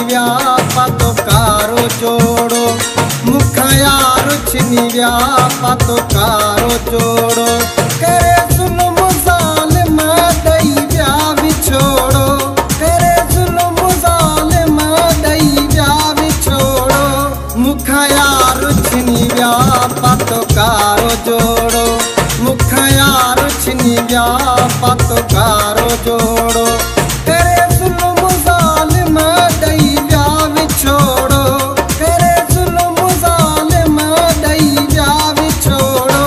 व्यापातो कारो जोड़ो मुखया रुचनी व्यापातो कारो जोड़ो करे जुल्म जालिम दई व्या विछोड़ो करे जुल्म जालिम दई व्या विछोड़ो मुखया रुचनी व्यापातो कारो जोड़ो मुखया रुचनी व्यापातो कारो जोड़ो करे जुल्म जालिम दई व्या विछोड़ो करे जुल्म जालिम दई व्या विछोड़ो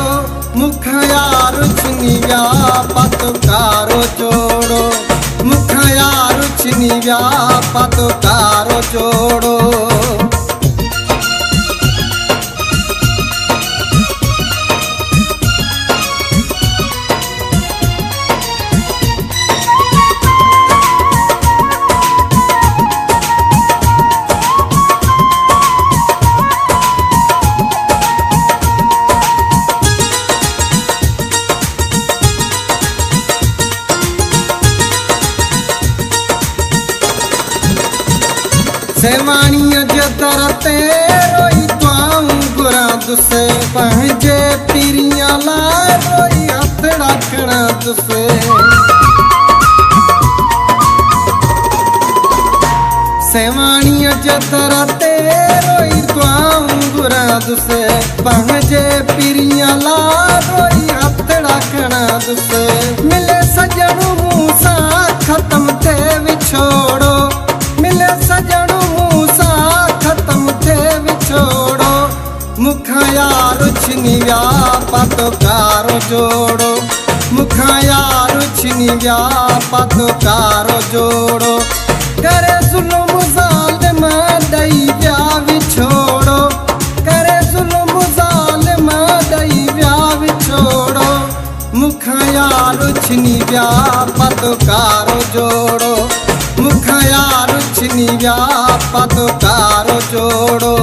मुखया रुचनी व्यापातो कारो जोड़ो मुखया रुचनी व्यापातो कारो जोड़ो। सेवाणीअ जे दर ते रोई दुआऊं घुरां तुसे पंहिंजे पीरियां लाइ रोई हथड़ा खणां तुसे सेवाणीअ जे दर ते रोई दुआऊं घुरां तुसे पंहिंजे पीरियां लाइ रोई हथड़ा खणां तुसे मिले सजण मूं सां ख़त्म थे विछोड़ो मिले सजण मुखया रुचनी व्यापातो कारो जोड़ो मुखया रुचनी व्यापातो कारो जोड़ो करे जुल्म जालिम दई व्या विछोड़ो करे जुल्म जालिम दई व्या विछोड़ो मुखया रुचनी व्यापातो कारो जोड़ो मुखया रुचनी व्यापातो कारो जोड़ो।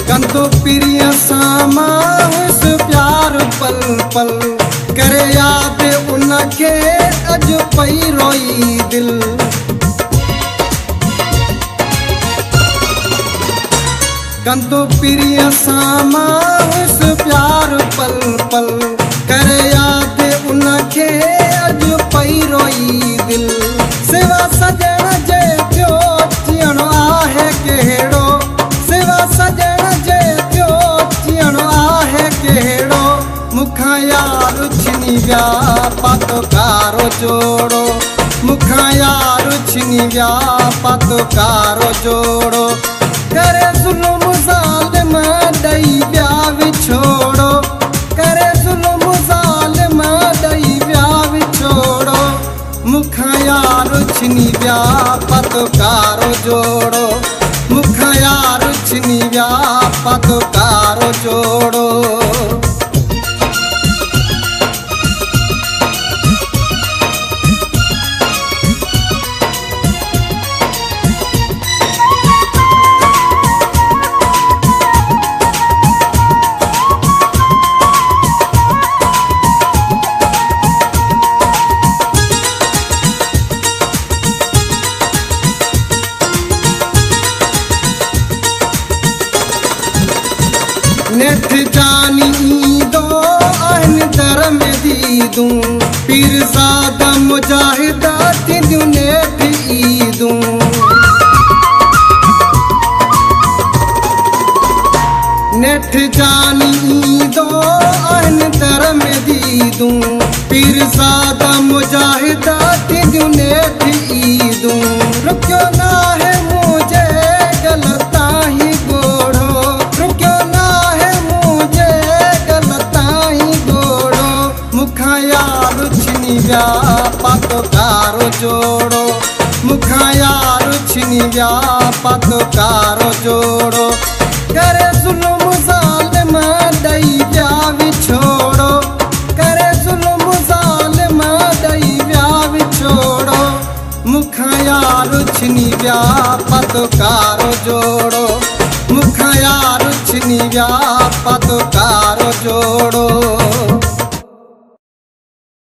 कंदो पिरिया सामा हुस प्यार पल पल करे याद उनखे अज पई रोई दिल कंदो पिरिया सामा हुस प्यार पल पल करे याद उनखे अज पई रोई दिल सिवा सजण जे थियो जियणो आहे कहिड़ो सिवा सजण मुखया रुचनी व्यापातो कारो जोड़ो मुखया रुचनी व्यापातो कारो जोड़ो करे जुल्म जालिम दई व्या विछोड़ो करे जुल्म जालिम दई व्या विछोड़ो मुखया रुचनी व्यापातो कारो जोड़ो मुखया रुचनी व्यापातो कारो जोड़ो। नेठ जानी ईंदो आहिन दर में दीदूं पीरज़ादा मुजाहिदा थींदियूं नेठ ईदूं नेठ जानी ईंदो आहिन दर में दीदूं पीरज़ादा मुजाहिदा थींदियूं नेठ ईदूं रुकियो नाहे मुझे गलता ही गोड़ो रुकियो नाहे मुझे गलता ही गोड़ो मुखया रुचनी व्यापातो कारो जोड़ो मुखया रुचनी छिनी विया पतकारो जोड़ो करे ज़ुल्म ज़ालिम ॾई विया विछोड़ो करे ज़ुल्म ज़ालिम ॾई विया विछोड़ो मूंखां यार छिनी विया पतकारो जोड़ो मूंखां यार छिनी विया पतकारो जोड़ो।